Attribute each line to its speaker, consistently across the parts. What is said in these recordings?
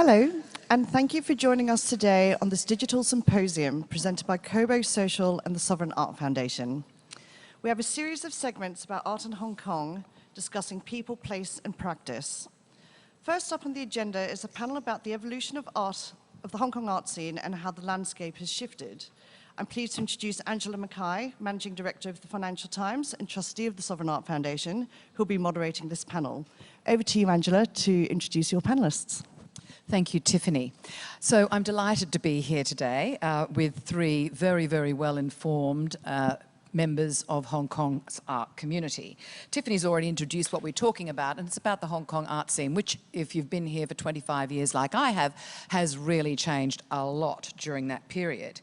Speaker 1: Hello, and thank you for joining us today on this digital symposium presented by CoBo Social and the Sovereign Art Foundation. We have a series of segments about art in Hong Kong, discussing people, place, and practice. First up on the agenda is a panel about the evolution of art, of the Hong Kong art scene and how the landscape has shifted. I'm pleased to introduce Angela Mackay, Managing Director of the Financial Times and Trustee of the Sovereign Art Foundation, who will be moderating this panel. Over to you, Angela, to introduce your panelists.
Speaker 2: Thank you, Tiffany. So I'm delighted to be here today with three very, very well-informed members of Hong Kong's art community. Tiffany's already introduced what we're talking about, and it's about the Hong Kong art scene, which, if you've been here for 25 years like I have, has really changed a lot during that period.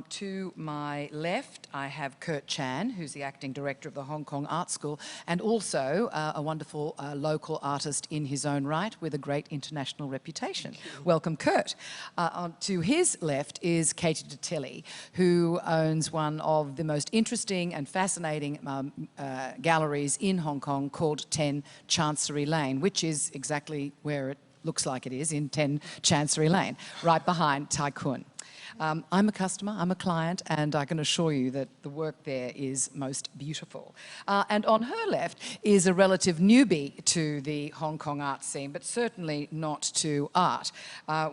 Speaker 2: To my left, I have Kurt Chan, who's the acting director of the Hong Kong Art School, and also a wonderful local artist in his own right with a great international reputation. Welcome, Kurt. To his left is Katie Detilly, who owns one of the most interesting and fascinating galleries in Hong Kong called 10 Chancery Lane, which is exactly where it looks like it is, in 10 Chancery Lane, right behind Tai Kwun. I'm a customer, I'm a client, and I can assure you that the work there is most beautiful. And on her left is a relative newbie to the Hong Kong art scene, but certainly not to art.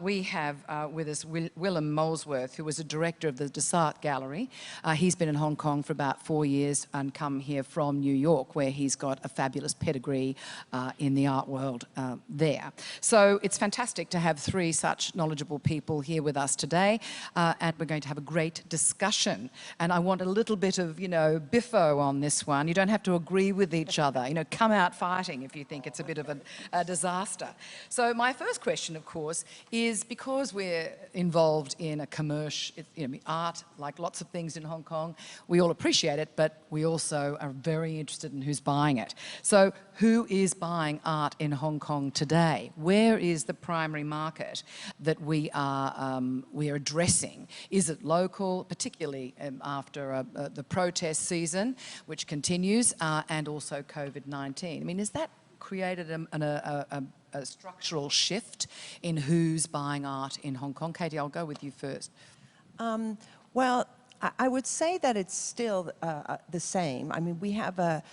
Speaker 2: We have with us Willem Molesworth, who was a director of the Indus Art Gallery. He's been in Hong Kong for about 4 years and come here from New York, where he's got a fabulous pedigree in the art world there. So it's fantastic to have three such knowledgeable people here with us today. And we're going to have a great discussion. And I want a little bit of, biffo on this one. You don't have to agree with each other. Come out fighting if you think it's a bit of a disaster. So my first question, of course, is because we're involved in a commercial, art, like lots of things in Hong Kong, we all appreciate it, but we also are very interested in who's buying it. So who is buying art in Hong Kong today? Where is the primary market that we are addressing? Is it local, particularly after the protest season, which continues, and also COVID-19? I mean, has that created a structural shift in who's buying art in Hong Kong? Katie, I'll go with you first.
Speaker 3: Well, I would say that it's still the same. I mean, we have a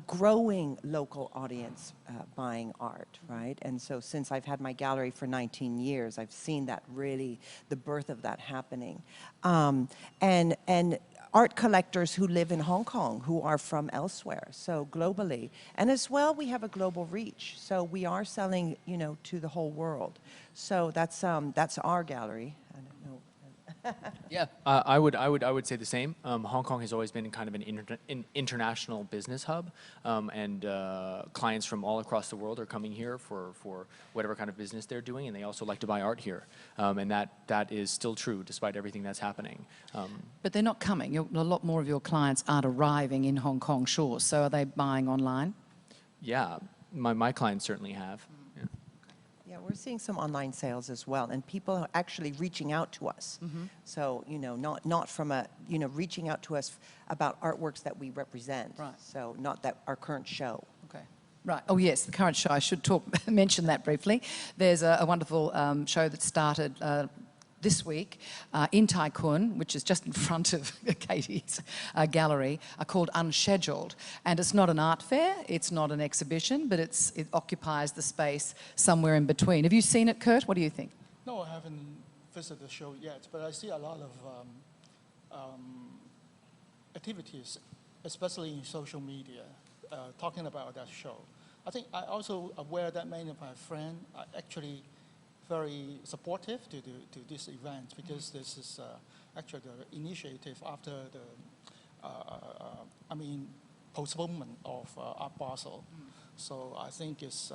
Speaker 3: growing local audience buying art, right? And so since I've had my gallery for 19 years, I've seen that really, the birth of that happening. And art collectors who live in Hong Kong, who are from elsewhere, so globally. And as well, we have a global reach. So we are selling, to the whole world. So that's our gallery. I don't know.
Speaker 4: Yeah, I would say the same. Hong Kong has always been kind of an international business hub, and clients from all across the world are coming here for whatever kind of business they're doing, and they also like to buy art here, and that is still true despite everything that's happening.
Speaker 2: But they're not coming. A lot more of your clients aren't arriving in Hong Kong, sure. So are they buying online?
Speaker 4: Yeah, my clients certainly have.
Speaker 3: Yeah, we're seeing some online sales as well, and people are actually reaching out to us. Mm-hmm. So, not from reaching out to us about artworks that we represent. Right. So, not that our current show.
Speaker 2: Okay. Right. Oh, yes, the current show. I should mention that briefly. There's a wonderful show that started this week in Tai Kwun, which is just in front of Katie's gallery, called Unscheduled. And it's not an art fair, it's not an exhibition, but it occupies the space somewhere in between. Have you seen it, Kurt? What do you think?
Speaker 5: No, I haven't visited the show yet, but I see a lot of activities, especially in social media, talking about that show. I think I also aware that many of my friends are actually very supportive to this event, because this is actually the initiative after the postponement of Art Basel. So I think it's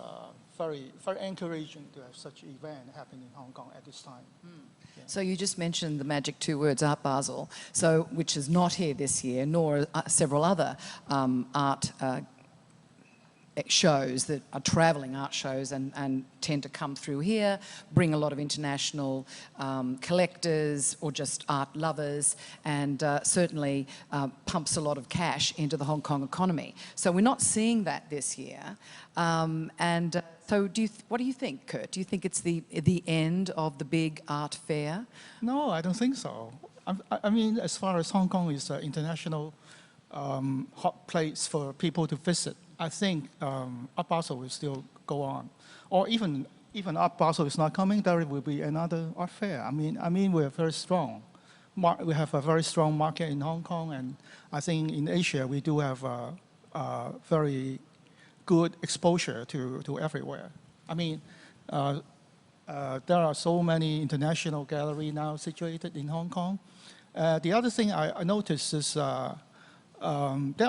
Speaker 5: very, very encouraging to have such an event happening in Hong Kong at this time. Yeah.
Speaker 2: So you just mentioned the magic two words, Art Basel, which is not here this year, nor several other art shows that are travelling art shows and tend to come through here, bring a lot of international collectors or just art lovers, and certainly pumps a lot of cash into the Hong Kong economy. So we're not seeing that this year. So what do you think, Kurt? Do you think it's the end of the big art fair?
Speaker 5: No, I don't think so. I mean, as far as Hong Kong is an international hot place for people to visit, I think Art Basel will still go on. Or even Art Basel is not coming, there will be another art fair. I mean, we're very strong. We have a very strong market in Hong Kong, and I think in Asia we do have a very good exposure to everywhere. I mean, there are so many international galleries now situated in Hong Kong. The other thing I noticed is there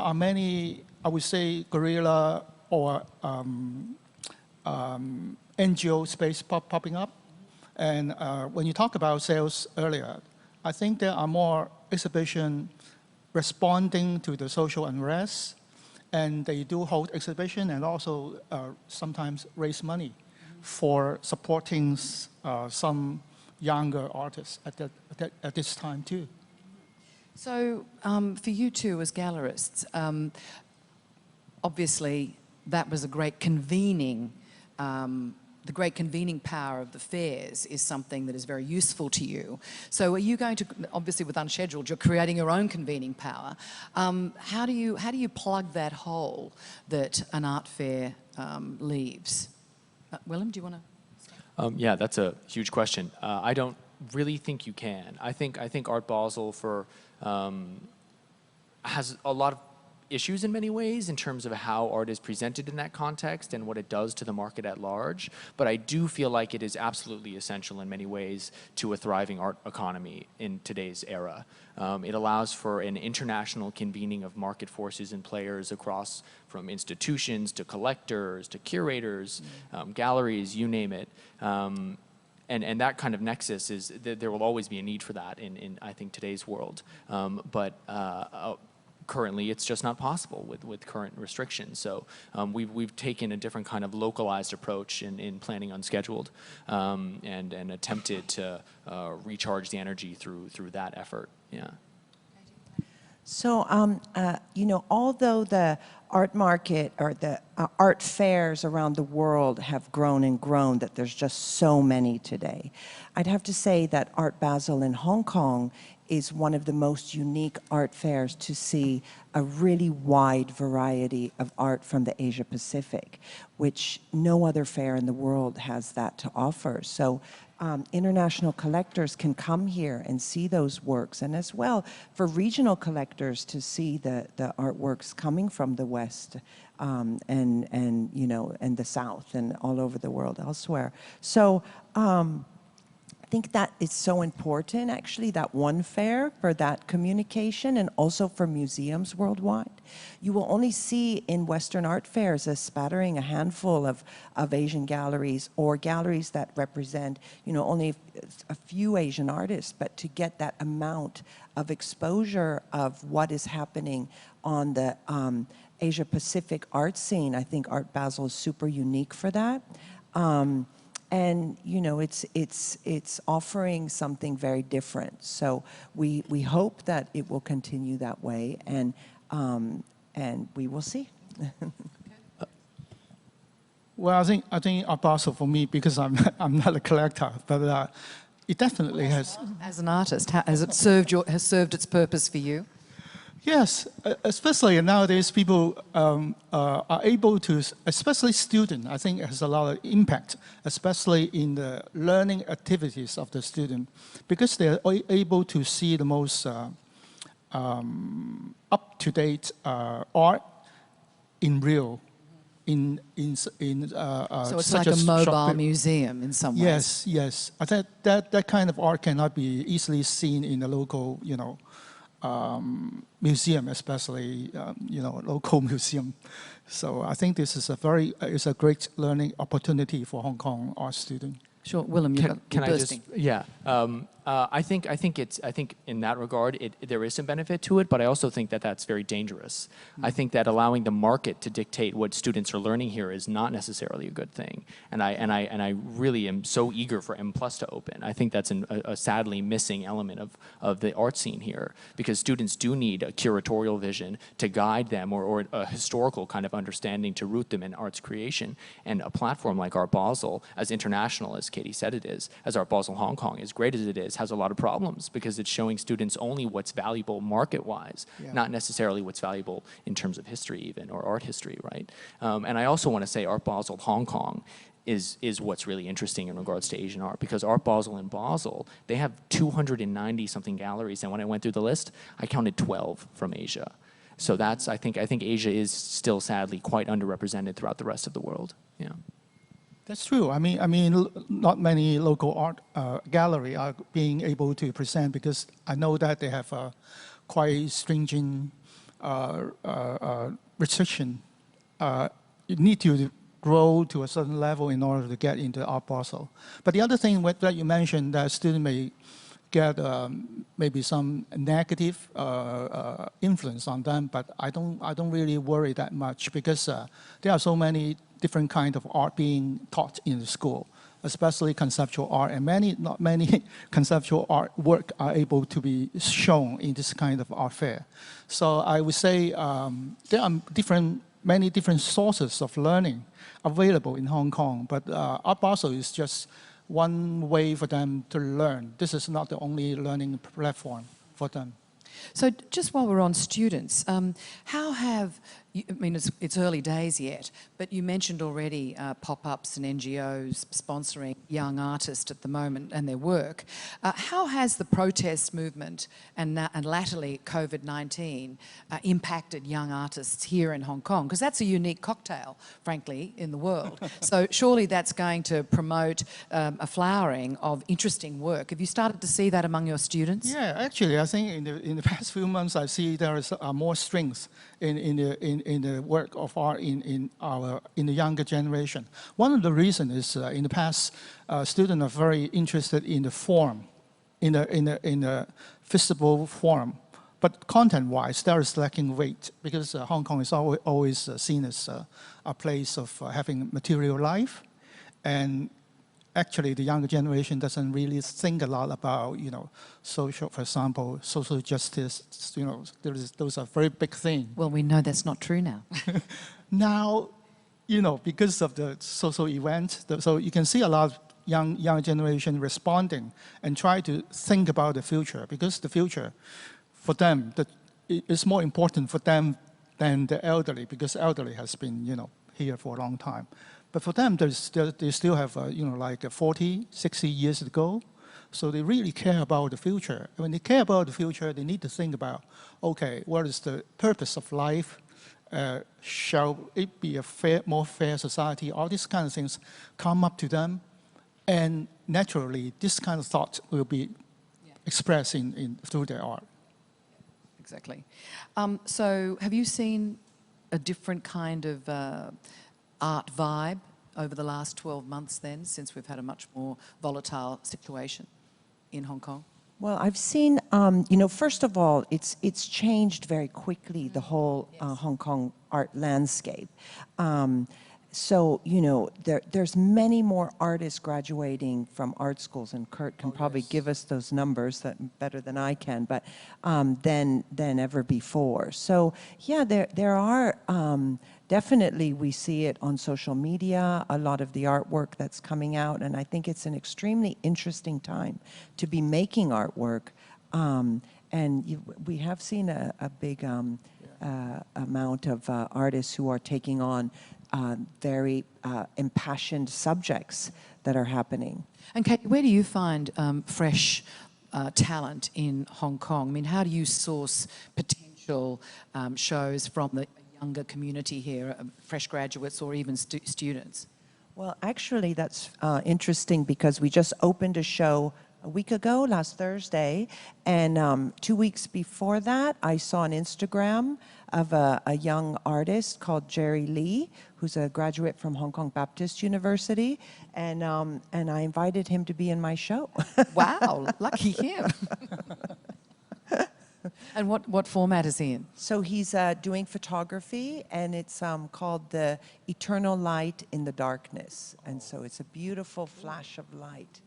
Speaker 5: are many, I would say, guerrilla or NGO space popping up. And when you talk about sales earlier, I think there are more exhibitions responding to the social unrest, and they do hold exhibition and also sometimes raise money for supporting some younger artists at this time too.
Speaker 2: So for you two as gallerists, obviously that was a great convening, the great convening power of the fairs is something that is very useful to you. So are you going to, obviously with Unscheduled, you're creating your own convening power. How do you plug that hole that an art fair leaves? Willem, do you want to?
Speaker 4: Yeah, that's a huge question. I don't really think you can. I think Art Basel has a lot of issues in many ways in terms of how art is presented in that context and what it does to the market at large. But I do feel like it is absolutely essential in many ways to a thriving art economy in today's era. It allows for an international convening of market forces and players across from institutions to collectors to curators, galleries, you name it. And that kind of nexus is, there will always be a need for that in I think, today's world. But currently, it's just not possible with current restrictions. So we've taken a different kind of localized approach in planning Unscheduled and attempted to recharge the energy through that effort. Yeah.
Speaker 3: So, you know, although the art market or the art fairs around the world have grown and grown, that there's just so many today, I'd have to say that Art Basel in Hong Kong is one of the most unique art fairs to see a really wide variety of art from the Asia Pacific, which no other fair in the world has that to offer. So international collectors can come here and see those works, and as well for regional collectors to see the artworks coming from the West and you know, and the South and all over the world elsewhere. So I think that is so important, actually, that one fair for that communication and also for museums worldwide. You will only see in Western art fairs a spattering, a handful of Asian galleries or galleries that represent, you know, only a few Asian artists, but to get that amount of exposure of what is happening on the Asia Pacific art scene, I think Art Basel is super unique for that. And you know, it's offering something very different. So we hope that it will continue that way, and we will see.
Speaker 5: Well, I think Art Basel for me, because I'm not a collector, but it definitely has.
Speaker 2: As an artist, has it served its purpose for you?
Speaker 5: Yes, especially nowadays, people are able to, especially students, I think it has a lot of impact, especially in the learning activities of the student, because they're able to see the most up-to-date art in real. So
Speaker 2: it's like a mobile museum in some ways.
Speaker 5: Yes, yes. I think that kind of art cannot be easily seen in a local, you know, museum, especially you know, local museum. So I think this is it's a great learning opportunity for Hong Kong art students.
Speaker 2: Sure, Willem, you're bursting.
Speaker 4: Yeah. I think in that regard, there is some benefit to it, but I also think that that's very dangerous. I think that allowing the market to dictate what students are learning here is not necessarily a good thing. And I really am so eager for M+ to open. I think that's a sadly missing element of the art scene here, because students do need a curatorial vision to guide them, or a historical kind of understanding to root them in arts creation. And a platform like Art Basel, as international as Katie said it is, as Art Basel Hong Kong, as great as it is, has a lot of problems because it's showing students only what's valuable market-wise, not necessarily what's valuable in terms of history even, or art history, right? And I also want to say Art Basel Hong Kong is what's really interesting in regards to Asian art, because Art Basel in Basel, they have 290-something galleries, and when I went through the list, I counted 12 from Asia. So that's, I think Asia is still sadly quite underrepresented throughout the rest of the world. Yeah.
Speaker 5: That's true. I mean, not many local art gallery are being able to present, because I know that they have a quite stringent restriction. You need to grow to a certain level in order to get into Art Basel. But the other thing that you mentioned, that students may get maybe some negative influence on them, but I don't really worry that much, because there are so many different kinds of art being taught in the school, especially conceptual art, and not many conceptual art work are able to be shown in this kind of art fair. So I would say there are many different sources of learning available in Hong Kong, but Art Basel is just one way for them to learn. This is not the only learning platform for them.
Speaker 2: So just while we're on students, how have, I mean, it's early days yet, but you mentioned already pop-ups and NGOs sponsoring young artists at the moment and their work. How has the protest movement and latterly COVID-19 impacted young artists here in Hong Kong? Because that's a unique cocktail, frankly, in the world. So surely that's going to promote a flowering of interesting work. Have you started to see that among your students?
Speaker 5: Yeah, actually, I think in the past few months, I see there is more strength in the work of art in the younger generation. One of the reasons is in the past, students are very interested in the form, in the visible form, but content-wise, there is lacking weight, because Hong Kong is always seen as a place of having material life, and actually the younger generation doesn't really think a lot about, social, for example, social justice, those are very big things.
Speaker 2: Well, we know that's not true now.
Speaker 5: Now, because of the social event, so you can see a lot of young generation responding and try to think about the future, because the future, for them, it's more important for them than the elderly, because elderly has been, here for a long time. But for them, they still have, like 40, 60 years to go. So they really care about the future. And when they care about the future, they need to think about, okay, what is the purpose of life? Shall it be a more fair society? All these kind of things come up to them. And naturally, this kind of thought will be expressed through their art.
Speaker 2: Exactly. So have you seen a different kind of art vibe over the last 12 months then, since we've had a much more volatile situation in Hong Kong?
Speaker 3: Well, I've seen, first of all, it's changed very quickly, the whole Hong Kong art landscape. So, there's many more artists graduating from art schools, and Kurt can probably give us those numbers better than I can, but than ever before. So, yeah, there are definitely, we see it on social media, a lot of the artwork that's coming out, and I think it's an extremely interesting time to be making artwork. And we have seen a big amount of artists who are taking on very impassioned subjects that are happening.
Speaker 2: And Kate, where do you find fresh talent in Hong Kong? I mean, how do you source potential shows from the younger community here, fresh graduates or even students?
Speaker 3: Well, actually, that's interesting, because we just opened a show a week ago, last Thursday. And 2 weeks before that, I saw on Instagram of a young artist called Jerry Lee, who's a graduate from Hong Kong Baptist University. And I invited him to be in my show.
Speaker 2: Wow, lucky him. And what format is he in?
Speaker 3: So he's doing photography, and it's called The Eternal Light in the Darkness. And so it's a beautiful flash of light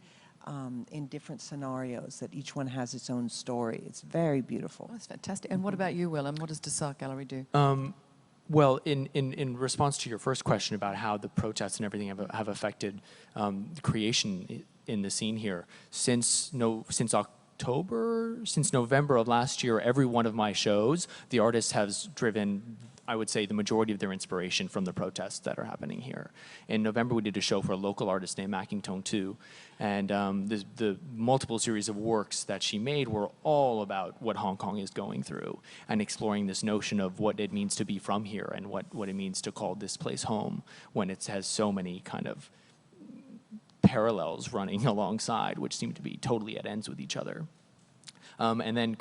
Speaker 3: in different scenarios that each one has its own story. It's very beautiful.
Speaker 2: Oh, that's fantastic. And what about you, Willem? What does the Sarthe Gallery do?
Speaker 4: Well, in response to your first question about how the protests and everything have affected the creation in the scene here, since November of last year, every one of my shows, the artist has driven, I would say, the majority of their inspiration from the protests that are happening here. In November, we did a show for a local artist named Mackay too, and the multiple series of works that she made were all about what Hong Kong is going through and exploring this notion of what it means to be from here and what it means to call this place home when it has so many kind of parallels running alongside, which seem to be totally at ends with each other. And then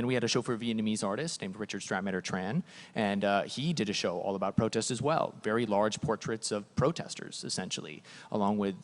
Speaker 4: we had a show for a Vietnamese artist named Richard Stratmatter Tran, and he did a show all about protest as well. Very large portraits of protesters, essentially, along with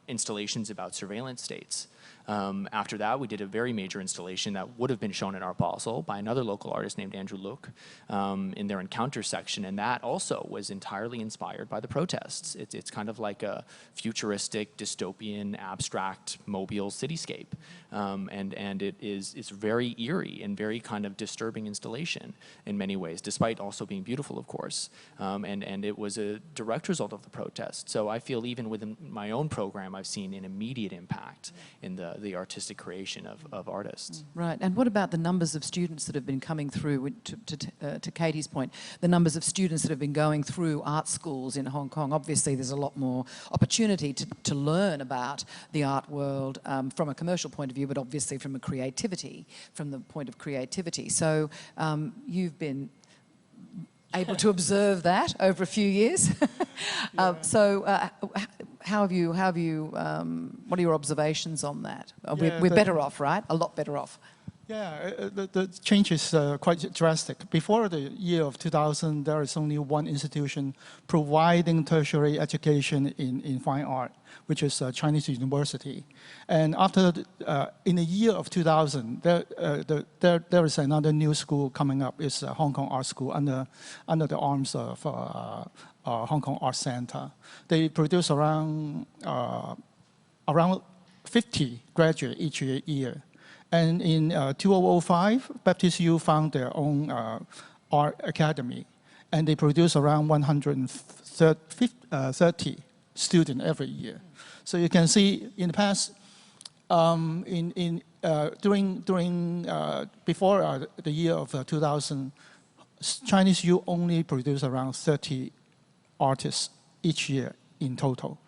Speaker 4: installations about surveillance states. After that, we did a very major installation that would have been shown at Art Basel by another local artist named Andrew Look in their Encounter section, and that also was entirely inspired by the protests. It's kind of like a futuristic, dystopian, abstract, mobile cityscape, and it's very eerie and very kind of disturbing installation in many ways, despite also being beautiful, of course, and it was a direct result of the protest. So I feel even within my own program, I've seen an immediate impact in the artistic creation of artists.
Speaker 2: Right, and what about the numbers of students that have been coming through, to Katie's point, the numbers of students that have been going through art schools in Hong Kong? Obviously there's a lot more opportunity to learn about the art world from a commercial point of view, but obviously from a creativity, from the point of creativity. So you've been able to observe that over a few years. How have you, what are your observations on that? We're better off, right? A lot better off.
Speaker 5: Yeah, the change is quite drastic. Before the year of 2000, there is only one institution providing tertiary education in fine art, which is Chinese University. And after, in the year of 2000, there is another new school coming up. It's Hong Kong Art School under the arms of Hong Kong Art Centre. They produce around 50 graduates each year. And in 2005, Baptist U found their own art academy, and they produce around 130 students every year. So you can see in the past, before the year of 2000, Chinese U only produced around 30 artists each year in total,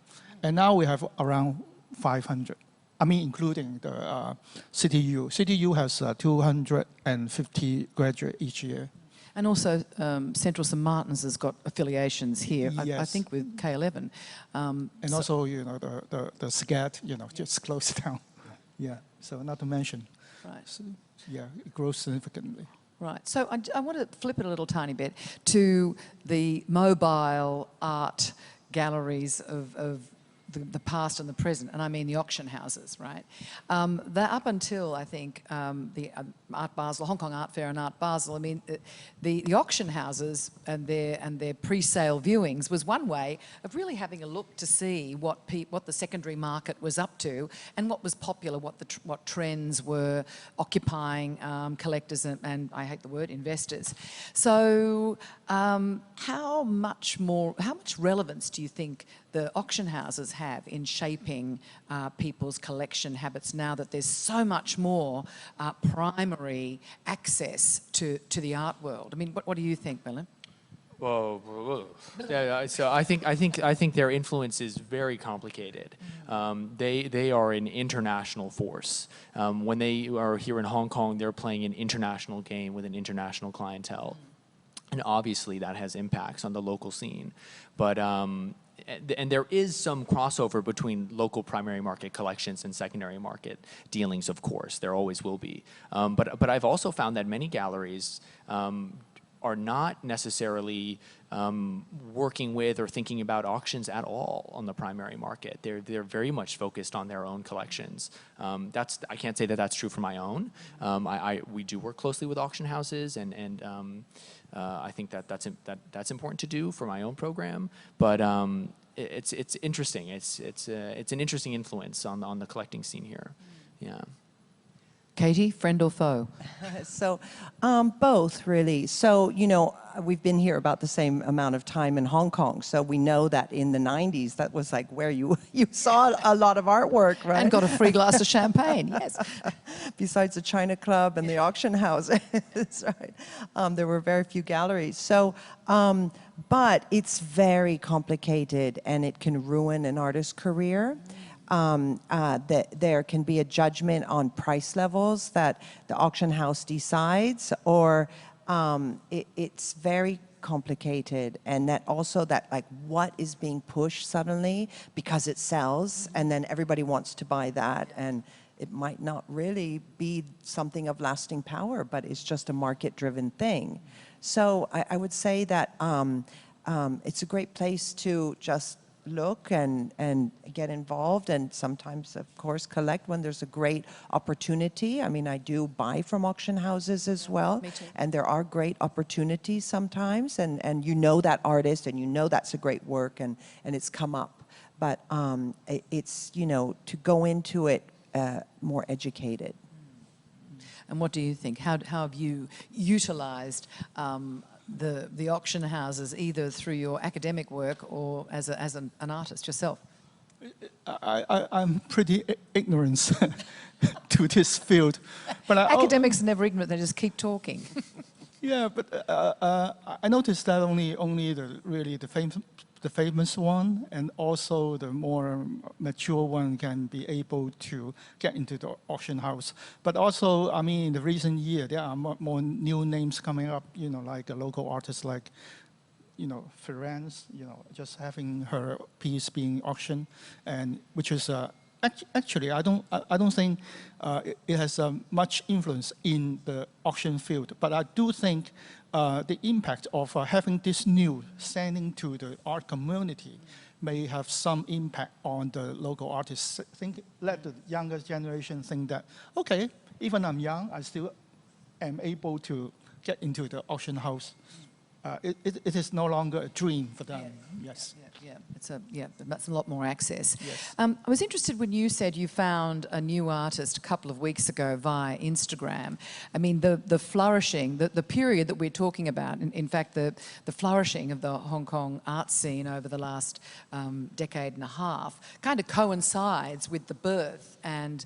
Speaker 5: and now we have around 500. I mean, including the City U. City U has 250 graduates each year.
Speaker 2: And also, Central St. Martin's has got affiliations here,
Speaker 5: yes.
Speaker 2: I think with K11.
Speaker 5: And also, you know, the SCAD, you know, just closed down. Yeah, so not to mention.
Speaker 2: Right.
Speaker 5: So, yeah, it grows significantly.
Speaker 2: Right, so I want to flip it a little tiny bit to the mobile art galleries of the past and the present, and I mean the auction houses, right? They're up until, I think, the Art Basel, Hong Kong Art Fair and Art Basel, I mean, the auction houses and their pre-sale viewings was one way of really having a look to see what the secondary market was up to and what was popular, what trends were occupying collectors and I hate the word, investors. So how much relevance do you think the auction houses have in shaping people's collection habits now that there's so much more primary access to the art world? I mean, what do you think, Willem?
Speaker 4: Whoa. Yeah, so I think their influence is very complicated. They are an international force. When they are here in Hong Kong, they're playing an international game with an international clientele. And obviously that has impacts on the local scene. But and there is some crossover between local primary market collections and secondary market dealings, of course. There always will be. But I've also found that many galleries are not necessarily working with or thinking about auctions at all on the primary market. They're very much focused on their own collections. I can't say that that's true for my own. We do work closely with auction houses, and I think that's important to do for my own program. But it's interesting. It's an interesting influence on the collecting scene here. Yeah.
Speaker 2: Katie, friend or foe?
Speaker 3: So both, really. So, you know, we've been here about the same amount of time in Hong Kong, so we know that in the 90s, that was like where you saw a lot of artwork, right?
Speaker 2: And got a free glass of champagne, yes.
Speaker 3: Besides the China Club and the auction house, that's right. There were very few galleries. So, but it's very complicated, and it can ruin an artist's career. There can be a judgment on price levels that the auction house decides, or it's very complicated, and that also like what is being pushed suddenly because it sells, and then everybody wants to buy that, and it might not really be something of lasting power, but it's just a market-driven thing. So I would say that it's a great place to just look and get involved, and sometimes, of course, collect when there's a great opportunity. I mean, I do buy from auction houses as well.
Speaker 2: Me too.
Speaker 3: And there are great opportunities sometimes, and you know that artist, and you know that's a great work, and it's come up. But it's, you know, to go into it more educated.
Speaker 2: And what do you think? How have you utilised the auction houses, either through your academic work or as an artist yourself?
Speaker 5: I'm pretty ignorant to this field. But
Speaker 2: Academics are never ignorant, they just keep talking.
Speaker 5: Yeah, but I noticed that only the famous one, and also the more mature one, can be able to get into the auction house. But also, I mean, in the recent year, there are more new names coming up, you know, like a local artist like, you know, Florence, you know, just having her piece being auctioned, and which is actually, I don't think it has much influence in the auction field, but I do think the impact of having this new sending to the art community may have some impact on the local artists. Let the younger generation think that, okay, even I'm young, I still am able to get into the auction house. It is no longer a dream for them.
Speaker 2: Yeah.
Speaker 5: Yes.
Speaker 2: That's a lot more access.
Speaker 5: Yes.
Speaker 2: I was interested when you said you found a new artist a couple of weeks ago via Instagram. I mean, the flourishing, the period that we're talking about, in fact, the flourishing of the Hong Kong art scene over the last decade and a half kind of coincides with the birth and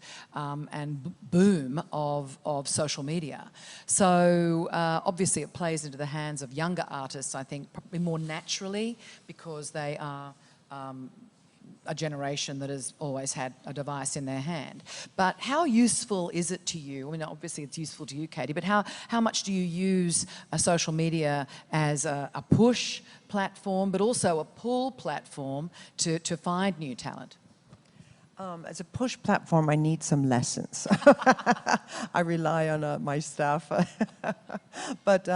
Speaker 2: boom of social media. So obviously it plays into the hands of younger artists, I think, probably more naturally, because they are a generation that has always had a device in their hand. But how useful is it to you? I mean, obviously it's useful to you, Katie, but how much do you use social media as a push platform, but also a pull platform to find new talent?
Speaker 3: As a push platform, I need some lessons. I rely on my staff. But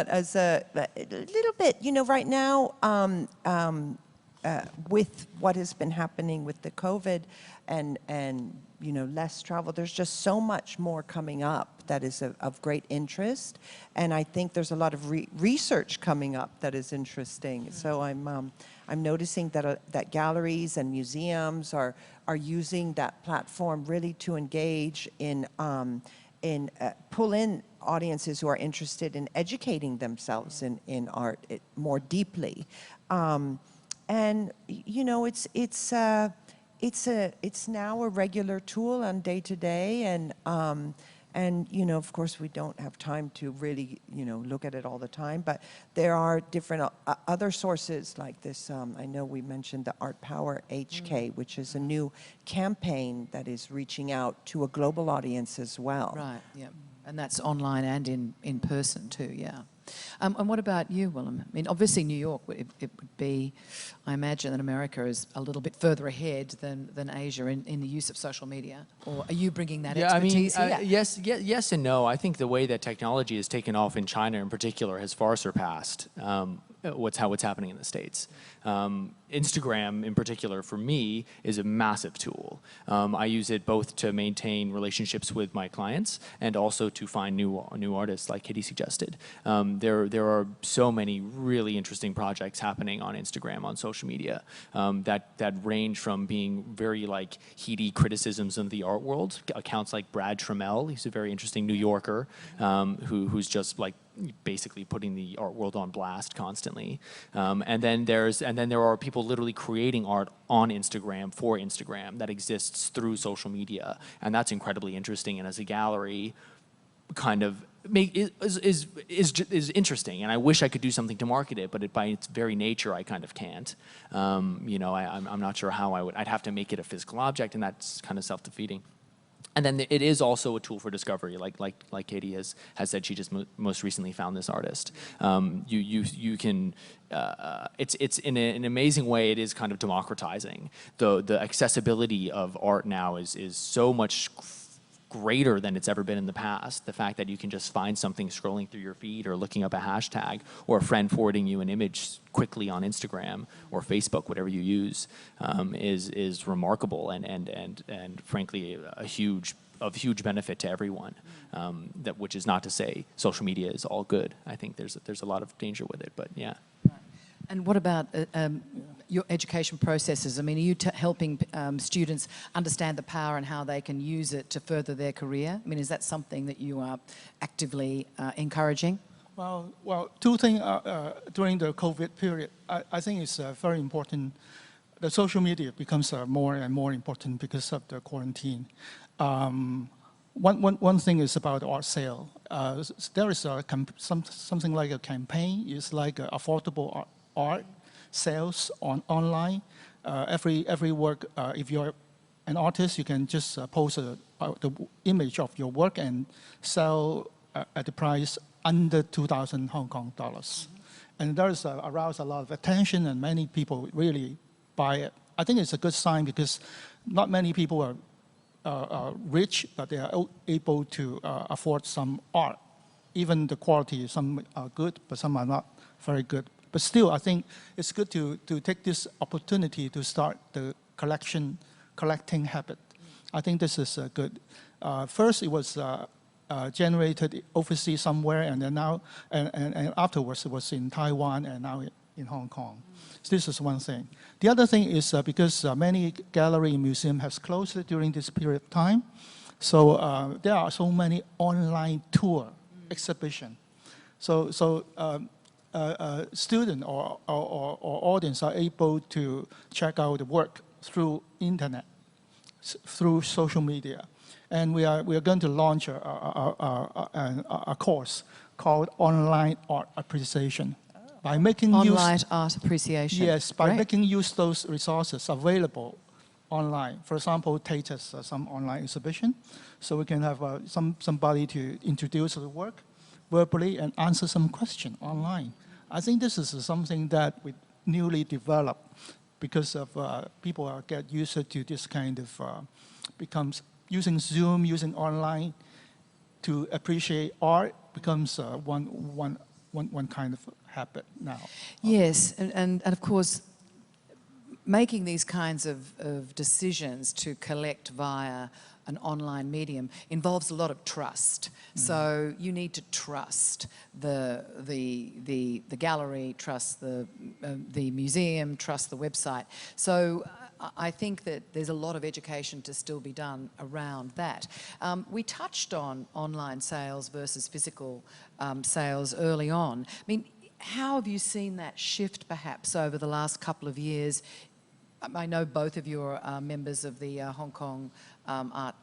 Speaker 3: as a little bit, you know, right now, with what has been happening with the COVID and you know, less travel, there's just so much more coming up that is of great interest. And I think there's a lot of research coming up that is interesting. Mm-hmm. So I'm noticing that galleries and museums are using that platform really to engage in pull in audiences who are interested in educating themselves in art more deeply. And you know, it's now a regular tool on day to day, and you know, of course, we don't have time to really, you know, look at it all the time. But there are different other sources like this. I know we mentioned the Art Power HK, which is a new campaign that is reaching out to a global audience as well.
Speaker 2: Right. Yeah. And that's online and in person too. Yeah. And what about you, Willem? I mean, obviously New York, it would be, I imagine that America is a little bit further ahead than Asia in the use of social media. Or are you bringing that expertise here?
Speaker 4: Yes and no. I think the way that technology has taken off in China in particular has far surpassed what's happening in the States. Instagram in particular for me is a massive tool. I use it both to maintain relationships with my clients and also to find new artists like Kitty suggested. There are so many really interesting projects happening on Instagram, on social media, that range from being very like heady criticisms of the art world. Accounts like Brad Trammell, he's a very interesting New Yorker who's just like basically putting the art world on blast constantly. And then there are people literally creating art on Instagram for Instagram that exists through social media, and that's incredibly interesting. And as a gallery, kind of is interesting. And I wish I could do something to market it, but by its very nature, I kind of can't. You know, I'm not sure how I would. I'd have to make it a physical object, and that's kind of self-defeating. And then it is also a tool for discovery, like Katie has said. She just most recently found this artist. You can. It's in an amazing way. It is kind of democratizing. The accessibility of art now is so much greater than it's ever been in the past. The fact that you can just find something scrolling through your feed or looking up a hashtag or a friend forwarding you an image quickly on Instagram or Facebook, whatever you use, is remarkable and frankly of huge benefit to everyone. Which is not to say social media is all good. I think there's a lot of danger with it, but yeah.
Speaker 2: And what about your education processes? I mean, are you helping students understand the power and how they can use it to further their career? I mean, is that something that you are actively encouraging?
Speaker 5: Well, two things during the COVID period. I think it's very important. The social media becomes more and more important because of the quarantine. One thing is about art sale. There is something like a campaign. It's like affordable art sales online. Every work, if you're an artist, you can just post the image of your work and sell at the price under 2,000 Hong Kong dollars. And that is aroused a lot of attention, and many people really buy it. I think it's a good sign because not many people are rich, but they are able to afford some art. Even the quality, some are good, but some are not very good. But still, I think it's good to take this opportunity to start the collecting habit. I think this is good. First, it was generated overseas somewhere, and then now, and afterwards, it was in Taiwan, and now in Hong Kong. So this is one thing. The other thing is because many gallery and museum has closed during this period of time, so there are so many online tour exhibition. So student or audience are able to check out the work through internet, through social media. And we are going to launch a course called Online Art Appreciation. By making
Speaker 2: online art appreciation.
Speaker 5: Yes, by making use those resources available online. For example, Tate has some online exhibition, so we can have somebody to introduce the work verbally and answer some question online. I think this is something that we newly developed because of people get used to this kind of becomes using Zoom, using online to appreciate art becomes one kind of habit now.
Speaker 2: Yes, and of course, making these kinds of decisions to collect via an online medium involves a lot of trust. So you need to trust the gallery, trust the museum, trust the website. So I think that there's a lot of education to still be done around that. We touched on online sales versus physical sales early on. I mean, how have you seen that shift perhaps over the last couple of years? I know both of you are members of the Hong Kong Art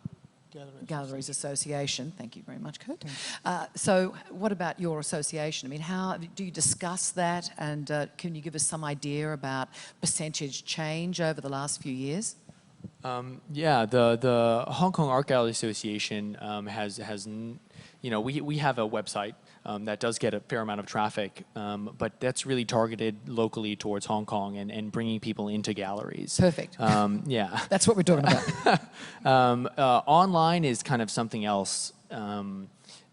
Speaker 2: Galleries Association. Thank you very much, Kurt. So what about your association? I mean, how do you discuss that, and can you give us some idea about percentage change over the last few years?
Speaker 4: Yeah, the Hong Kong Art Gallery Association we have a website that does get a fair amount of traffic, but that's really targeted locally towards Hong Kong and bringing people into galleries.
Speaker 2: Perfect.
Speaker 4: Yeah.
Speaker 2: That's what we're talking about.
Speaker 4: Online is kind of something else.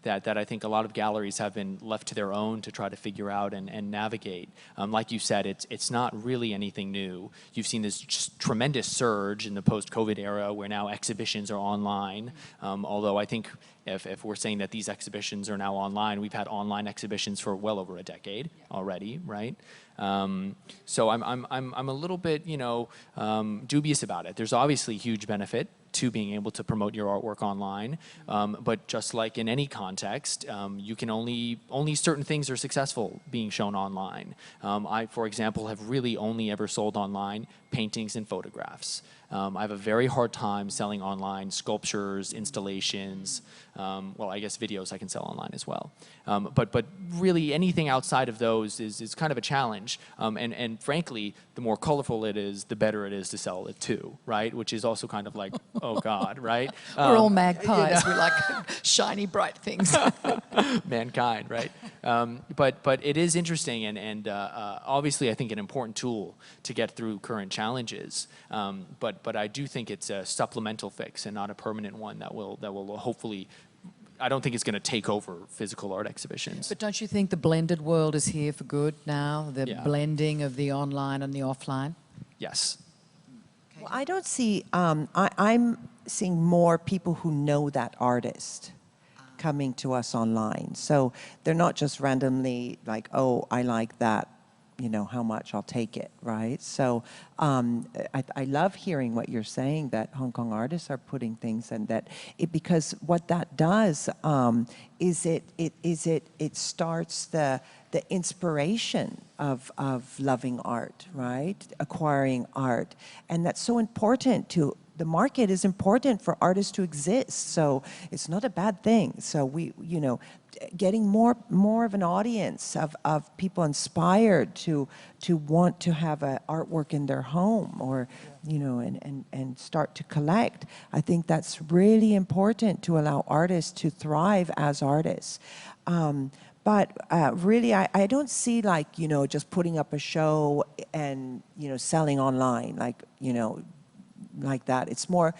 Speaker 4: That I think a lot of galleries have been left to their own to try to figure out and navigate. Like you said, it's not really anything new. You've seen this just tremendous surge in the post-COVID era where now exhibitions are online. Although I think if we're saying that these exhibitions are now online, we've had online exhibitions for well over a decade already, right? So I'm a little bit dubious about it. There's obviously huge benefit to being able to promote your artwork online, but just like in any context, you can only certain things are successful being shown online. I, for example, have really only ever sold online paintings and photographs. I have a very hard time selling online sculptures, installations, well, I guess videos I can sell online as well. But really anything outside of those is kind of a challenge. And frankly, the more colorful it is, the better it is to sell it to, right? Which is also kind of like, oh God, right?
Speaker 2: We're all magpies. We like shiny, bright things.
Speaker 4: Mankind, right? But it is interesting and obviously I think an important tool to get through current challenges. But I do think it's a supplemental fix and not a permanent one that will hopefully, I don't think it's going to take over physical art exhibitions.
Speaker 2: But don't you think the blended world is here for good now? The blending of the online and the offline?
Speaker 4: Yes.
Speaker 3: Well, I don't see, I'm seeing more people who know that artist coming to us online. So they're not just randomly like, oh, I like that, how much, I'll take it, right? So I love hearing what you're saying, that Hong Kong artists are putting things and because what that does is it starts the inspiration of loving art, right? Acquiring art. And that's so important to, the market is important for artists to exist. So it's not a bad thing. So we, getting more of an audience of people inspired to want to have an artwork in their home or, and start to collect. I think that's really important to allow artists to thrive as artists. But really, I don't see just putting up a show and, selling online, like that. It's more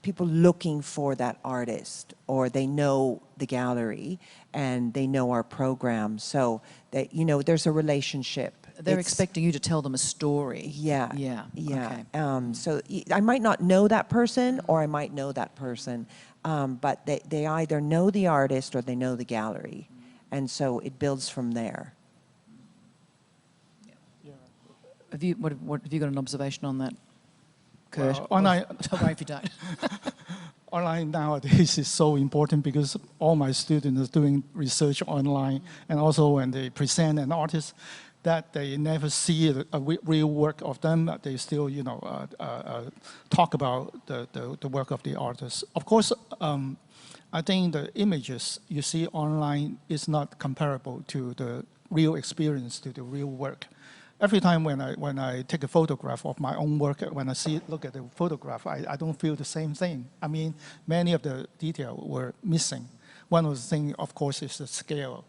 Speaker 3: people looking for that artist, or they know the gallery and they know our program. So that, there's a relationship.
Speaker 2: They're expecting you to tell them a story.
Speaker 3: Yeah.
Speaker 2: Yeah.
Speaker 3: Yeah.
Speaker 2: Okay.
Speaker 3: So I might not know that person, or I might know that person, but they either know the artist or they know the gallery. And so it builds from there.
Speaker 5: Yeah.
Speaker 2: Have you got an observation on that, Kurt?
Speaker 5: Well, online,
Speaker 2: Don't worry if you don't.
Speaker 5: online nowadays is so important because all my students are doing research online, and also when they present an artist, that they never see a real work of them. They still, talk about the work of the artist. Of course, I think the images you see online is not comparable to the real experience, to the real work. Every time when I take a photograph of my own work, when I look at the photograph, I don't feel the same thing. I mean, many of the details were missing. One of the things, of course, is the scale,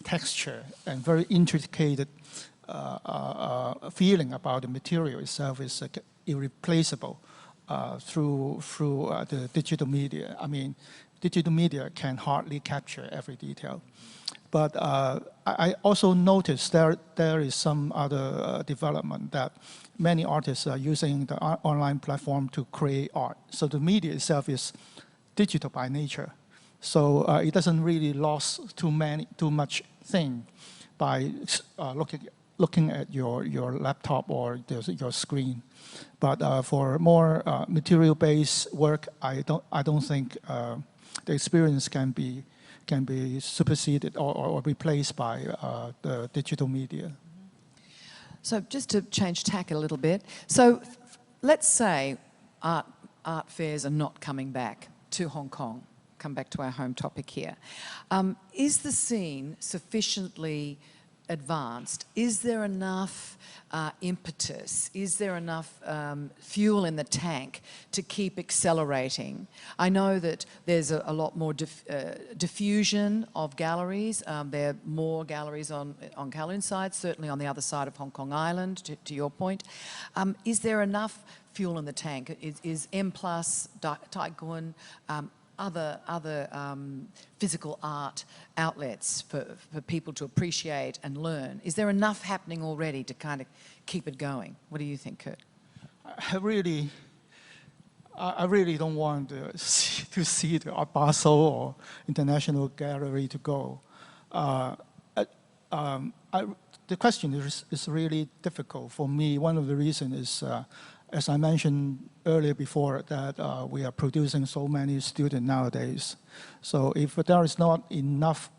Speaker 5: texture, and very intricate feeling about the material itself is irreplaceable through the digital media. I mean, digital media can hardly capture every detail. But I also noticed there is some other development that many artists are using the online platform to create art. So the media itself is digital by nature. So it doesn't really lose too much thing by looking at your laptop or your screen. But for more material-based work, I don't think the experience can be superseded or replaced by the digital media.
Speaker 2: So just to change tack a little bit, so let's say art fairs are not coming back to Hong Kong. Come back to our home topic here. Is the scene sufficiently advanced, is there enough impetus? Is there enough fuel in the tank to keep accelerating? I know that there's a lot more diffusion of galleries. There are more galleries on Kowloon side, certainly on the other side of Hong Kong Island, to your point. Is there enough fuel in the tank? Is M+, Tai Kwun, other physical art outlets for people to appreciate and learn? Is there enough happening already to kind of keep it going? What do you think, Kurt?
Speaker 5: I really don't want to see the Art Basel or International Gallery to go. The question is really difficult for me. One of the reasons is, as I mentioned earlier before, that we are producing so many students nowadays. So if there is not enough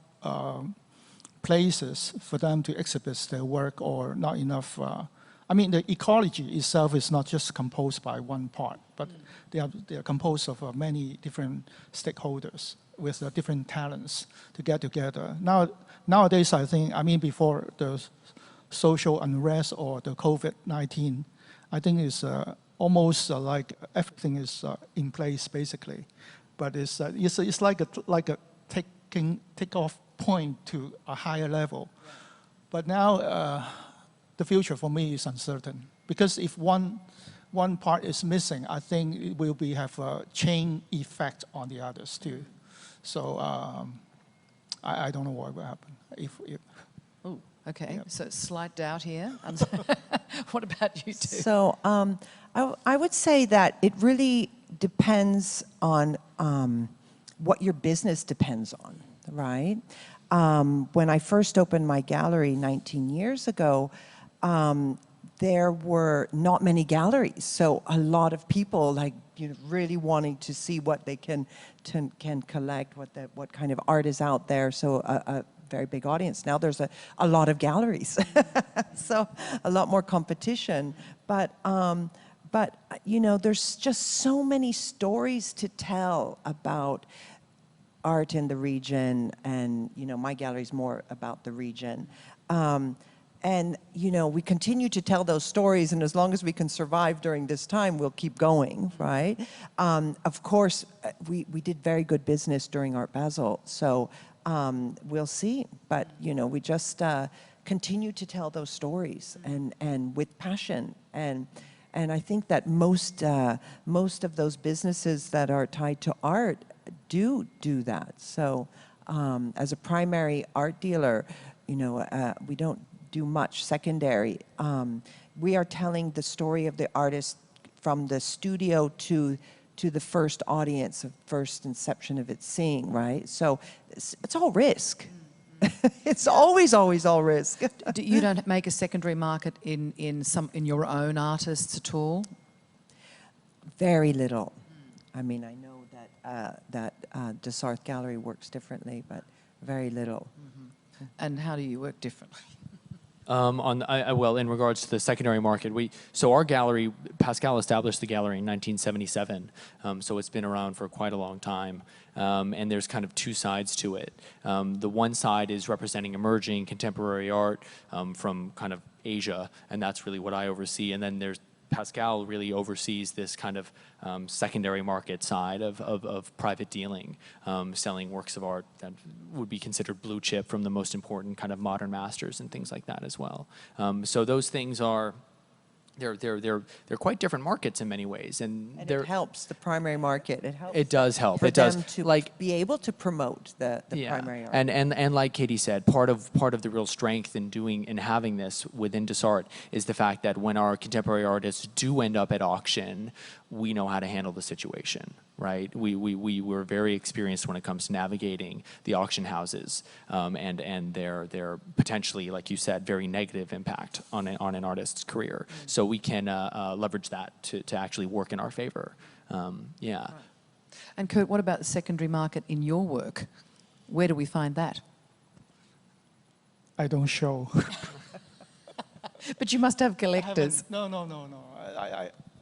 Speaker 5: places for them to exhibit their work, or not enough, I mean, the ecology itself is not just composed by one part, but they are composed of many different stakeholders with different talents to get together. Nowadays, I think, I mean, before the social unrest or the COVID-19, I think it's almost like everything is in place, basically. But it's like a take-off point to a higher level. Yeah. But now the future for me is uncertain, because if one part is missing, I think it will have a chain effect on the others too. So I don't know what will happen if
Speaker 2: Oh, okay.
Speaker 5: Yeah.
Speaker 2: So slight doubt here. What about you two?
Speaker 3: So I would say that it really depends on what your business depends on, right? When I first opened my gallery 19 years ago, there were not many galleries. So a lot of people really wanting to see what they can collect, what kind of art is out there. So a very big audience. Now there's a lot of galleries, so a lot more competition. But you know, there's just so many stories to tell about art in the region, and you know, my gallery is more about the region. And you know, we continue to tell those stories, and as long as we can survive during this time, we'll keep going, right? Of course, we did very good business during Art Basel, so we'll see. But you know, we just continue to tell those stories, and with passion, and I think that most of those businesses that are tied to art do that. So as a primary art dealer, you know, we don't do much secondary. We are telling the story of the artist from the studio to the first audience, of first inception of its seeing, right? So it's all risk. It's always all risk.
Speaker 2: You don't make a secondary market in your own artists at all?
Speaker 3: Very little. I mean, I know that the Sarthe Gallery works differently, but very little.
Speaker 2: Mm-hmm. And how do you work differently?
Speaker 4: Well, in regards to the secondary market, so our gallery, Pascal established the gallery in 1977, so it's been around for quite a long time, and there's kind of two sides to it. The one side is representing emerging contemporary art from kind of Asia, and that's really what I oversee, and then there's Pascal really oversees this kind of secondary market side of private dealing, selling works of art that would be considered blue chip from the most important kind of modern masters and things like that as well. So those things are, they're quite different markets in many ways, and
Speaker 3: it helps the primary market. It helps.
Speaker 4: It does help.
Speaker 3: For
Speaker 4: it does
Speaker 3: them to be able to promote the primary art.
Speaker 4: And like Katie said, part of the real strength in having this with Indus Art is the fact that when our contemporary artists do end up at auction, we know how to handle the situation, right? We're very experienced when it comes to navigating the auction houses and their potentially, like you said, very negative impact on an artist's career. So we can leverage that to actually work in our favor. Yeah.
Speaker 2: Right. And Kurt, what about the secondary market in your work? Where do we find that?
Speaker 5: I don't show.
Speaker 2: But you must have collectors.
Speaker 5: No.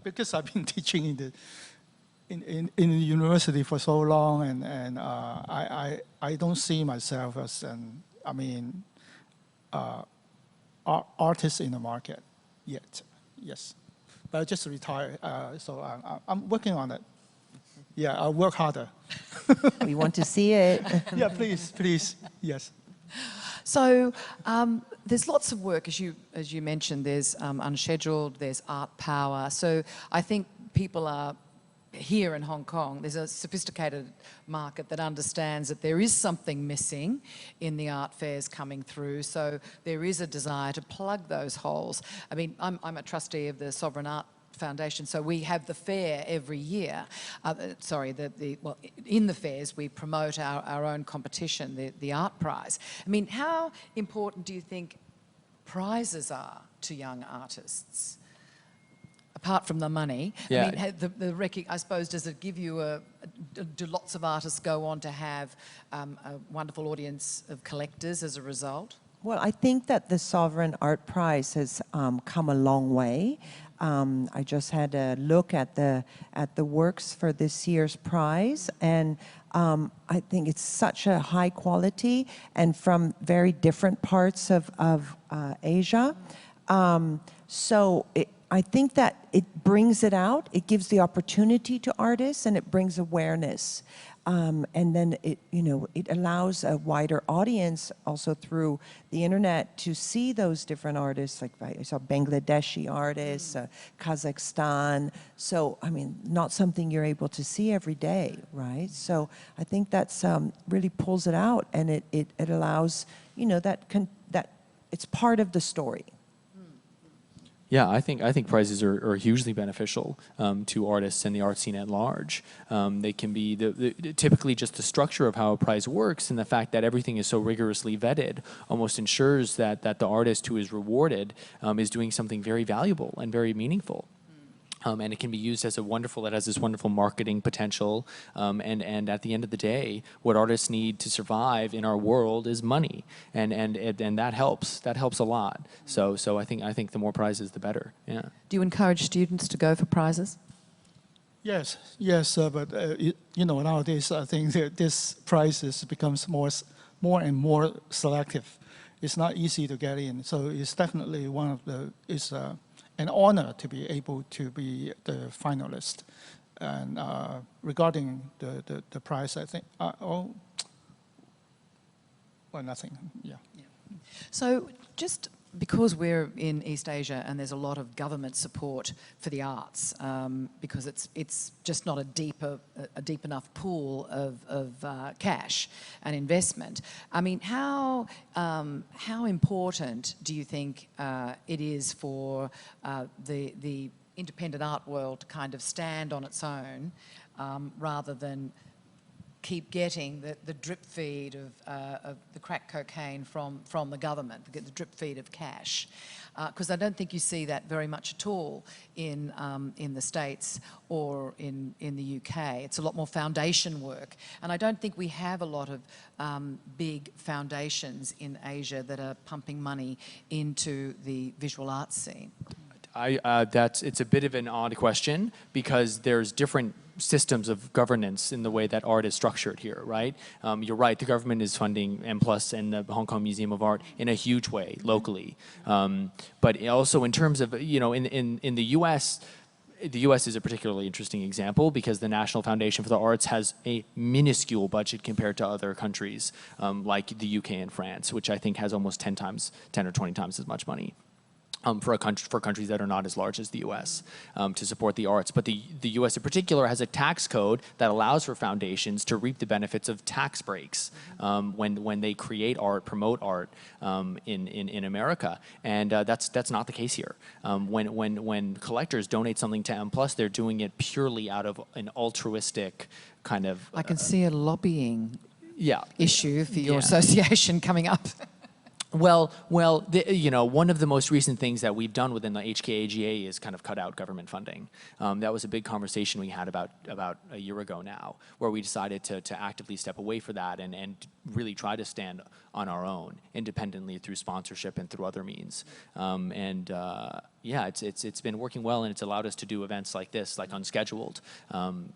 Speaker 5: Because I've been teaching in the university for so long, and I don't see myself as artists in the market yet. Yes, but I just retired, so I'm working on it. Yeah, I'll work harder.
Speaker 3: We want to see it.
Speaker 5: Yeah, please, yes.
Speaker 2: So there's lots of work, as you mentioned. There's unscheduled, there's art power. So I think people are here in Hong Kong. There's a sophisticated market that understands that there is something missing in the art fairs coming through. So there is a desire to plug those holes. I mean, I'm a trustee of the Sovereign Art Foundation, so we have the fair every year. Well, in the fairs we promote our own competition, the art prize. I mean, how important do you think prizes are to young artists? Apart from the money,
Speaker 4: Yeah.
Speaker 2: I mean, I suppose, does it give you do lots of artists go on to have a wonderful audience of collectors as a result?
Speaker 3: Well, I think that the Sovereign Art Prize has come a long way. I just had a look at the works for this year's prize, and I think it's such a high quality and from very different parts of Asia. I think that it brings it out, it gives the opportunity to artists, and it brings awareness. And then it allows a wider audience also through the internet to see those different artists. Like I saw Bangladeshi artists, Kazakhstan. So, I mean, not something you're able to see every day, right? So I think that's really pulls it out, and it allows, that it's part of the story.
Speaker 4: Yeah, I think prizes are hugely beneficial to artists and the art scene at large. They can be typically just the structure of how a prize works, and the fact that everything is so rigorously vetted almost ensures that the artist who is rewarded is doing something very valuable and very meaningful. And it can be used as it has this wonderful marketing potential. And at the end of the day, what artists need to survive in our world is money, and that helps. That helps a lot. So I think the more prizes, the better. Yeah.
Speaker 2: Do you encourage students to go for prizes?
Speaker 5: Yes, but nowadays I think that this prize becomes more and more selective. It's not easy to get in, so it's definitely an honor to be able to be the finalist. And regarding the prize, I think, nothing, yeah.
Speaker 2: So just because we're in East Asia and there's a lot of government support for the arts, because it's just not a deep enough pool of cash and investment. I mean, how important do you think it is for the independent art world to kind of stand on its own rather than keep getting the drip feed of the crack cocaine from the government, the drip feed of cash? Because I don't think you see that very much at all in the States or in the UK. It's a lot more foundation work. And I don't think we have a lot of big foundations in Asia that are pumping money into the visual arts scene.
Speaker 4: It's a bit of an odd question, because there's different systems of governance in the way that art is structured here, right? You're right, the government is funding M+ and the Hong Kong Museum of Art in a huge way locally. But also in terms of, in the US, the US is a particularly interesting example, because the National Foundation for the Arts has a minuscule budget compared to other countries like the UK and France, which I think has almost 10 or 20 times as much money. For countries that are not as large as the U.S. To support the arts. But the U.S. in particular has a tax code that allows for foundations to reap the benefits of tax breaks when they create art, promote art in America. And that's not the case here. When collectors donate something to M+, they're doing it purely out of an altruistic kind of...
Speaker 2: I can see a lobbying issue for your
Speaker 4: Yeah.
Speaker 2: association coming up.
Speaker 4: Well, one of the most recent things that we've done within the HKAGA is kind of cut out government funding. That was a big conversation we had about a year ago now, where we decided to actively step away from that and really try to stand on our own independently through sponsorship and through other means. It's been working well, and it's allowed us to do events like this, like unscheduled,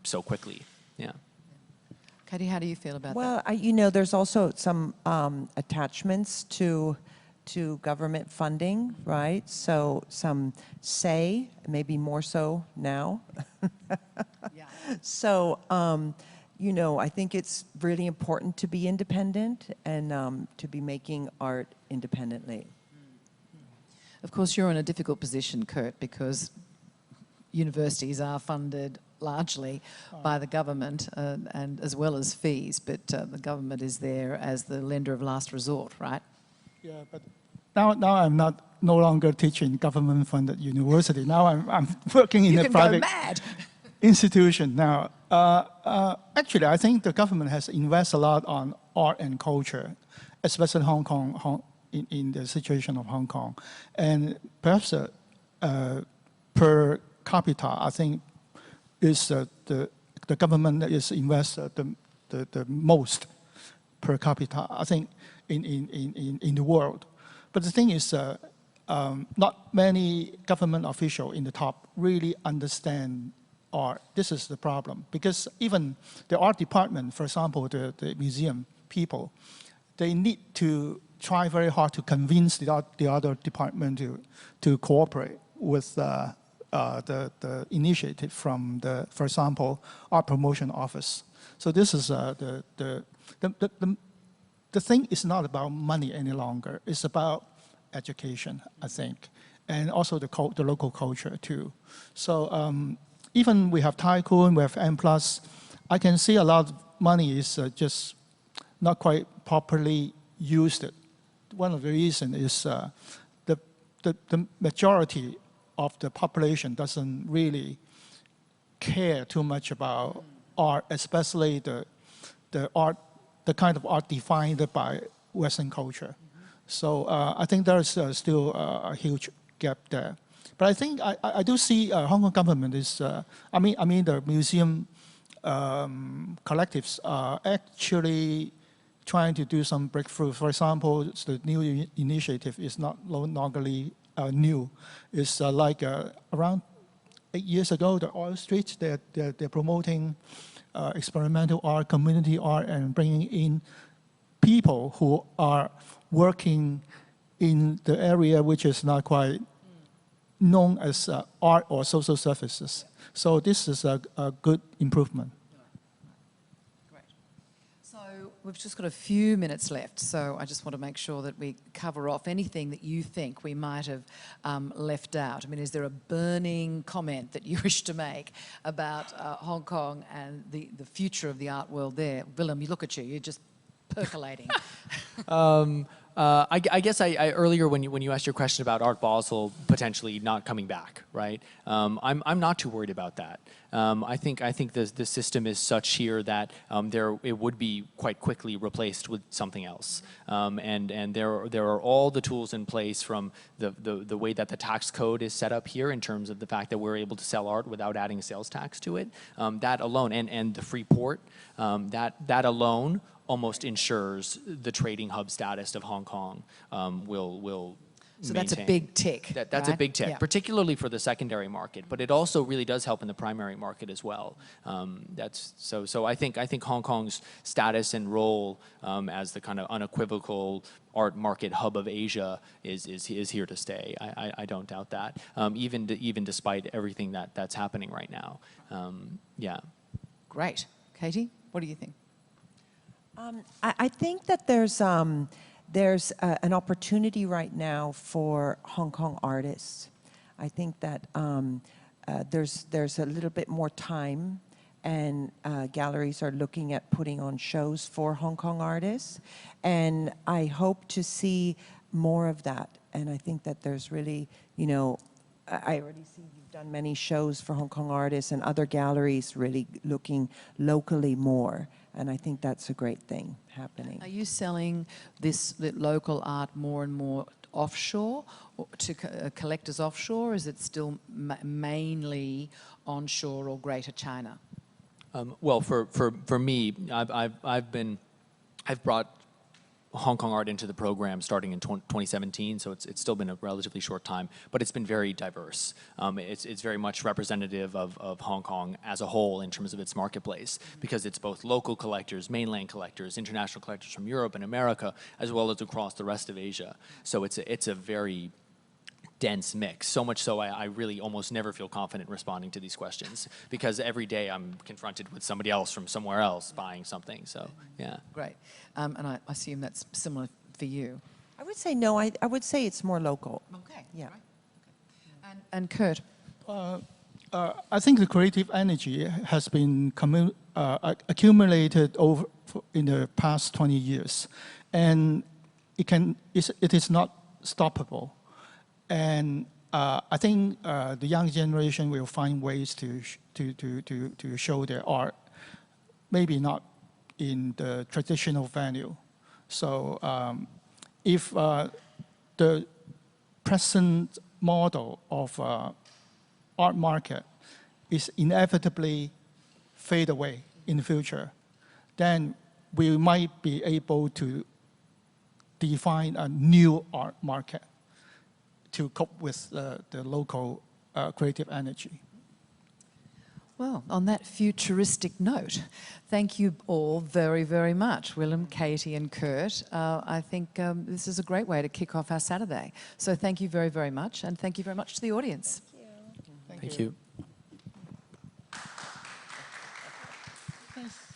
Speaker 4: so quickly. Yeah.
Speaker 2: Katie, how do you feel about that?
Speaker 3: Well, there's also some attachments to to government funding, right? So some say, maybe more so now.
Speaker 2: Yeah.
Speaker 3: So, you know, I think it's really important to be independent and to be making art independently.
Speaker 2: Of course, you're in a difficult position, Kurt, because universities are funded largely by the government and as well as fees, but the government is there as the lender of last resort, right?
Speaker 5: Yeah, but now I'm no longer teaching government-funded university. Now I'm working in a private institution now. Actually, I think the government has invested a lot on art and culture, especially Hong Kong, in the situation of Hong Kong. And perhaps per capita, I think, is the government is invested the most per capita, I think, in the world. But the thing is, not many government officials in the top really understand art. This is the problem, because even the art department, for example, the museum people, they need to try very hard to convince the other department to cooperate with the initiative from for example, Art Promotion Office. So this is the thing is not about money any longer. It's about education, I think, and also the local culture too. So even we have Tycoon, we have M+, I can see a lot of money is just not quite properly used. One of the reasons is the majority of the population doesn't really care too much about art, especially the kind of art defined by Western culture. So I think there's still a huge gap there. But I think I do see Hong Kong government is, I mean the museum collectives are actually trying to do some breakthrough. For example, the new initiative is no longer new. It's like around 8 years ago, the Oil Street, they're promoting experimental art, community art, and bringing in people who are working in the area which is not quite known as art or social services. So this is a good improvement.
Speaker 2: We've just got a few minutes left, so I just want to make sure that we cover off anything that you think we might have left out. I mean, is there a burning comment that you wish to make about Hong Kong and the future of the art world there? Willem, you look at you're just percolating.
Speaker 4: I guess earlier when you asked your question about Art Basel potentially not coming back, right? I'm not too worried about that. I think the system is such here that it would be quite quickly replaced with something else, and there are all the tools in place, from the way that the tax code is set up here in terms of the fact that we're able to sell art without adding sales tax to it. That alone, and the free port, that alone almost ensures the trading hub status of Hong Kong will
Speaker 2: So
Speaker 4: maintain.
Speaker 2: that's a big tick.
Speaker 4: That's
Speaker 2: right?
Speaker 4: a big tick,
Speaker 2: Yeah.
Speaker 4: particularly for the secondary market, but it also really does help in the primary market as well. So I think Hong Kong's status and role as the kind of unequivocal art market hub of Asia is here to stay. I don't doubt that, even despite everything that's happening right now. Yeah.
Speaker 2: Great. Katie, what do you think?
Speaker 3: I think that there's an opportunity right now for Hong Kong artists. I think that there's a little bit more time, and galleries are looking at putting on shows for Hong Kong artists, and I hope to see more of that. And I think that there's really, you know, I already see you've done many shows for Hong Kong artists, and other galleries really looking locally more. And I think that's a great thing happening.
Speaker 2: Are you selling this local art more and more offshore, or to collectors offshore? Is it still mainly onshore or Greater China?
Speaker 4: Well, for me, I've brought Hong Kong art into the program starting in 2017, so it's still been a relatively short time, but it's been very diverse. It's very much representative of Hong Kong as a whole in terms of its marketplace, because it's both local collectors, mainland collectors, international collectors from Europe and America, as well as across the rest of Asia. So it's a very dense mix, so much so I really almost never feel confident responding to these questions, because every day I'm confronted with somebody else from somewhere else buying something, so yeah.
Speaker 2: Great. And I assume that's similar for you.
Speaker 3: I would say no, I would say it's more local.
Speaker 2: Okay.
Speaker 3: Yeah.
Speaker 2: Right. Okay. And Kurt?
Speaker 5: I think the creative energy has been accumulated in the past 20 years, and it is not stoppable. And I think the young generation will find ways to show their art, maybe not in the traditional venue. So if the present model of art market is inevitably fade away in the future, then we might be able to define a new art market to cope with the local creative energy.
Speaker 2: Well, on that futuristic note, thank you all very, very much, Willem, Katie and Kurt. I think this is a great way to kick off our Saturday. So thank you very, very much, and thank you very much to the audience.
Speaker 4: Thank you.
Speaker 5: Thanks.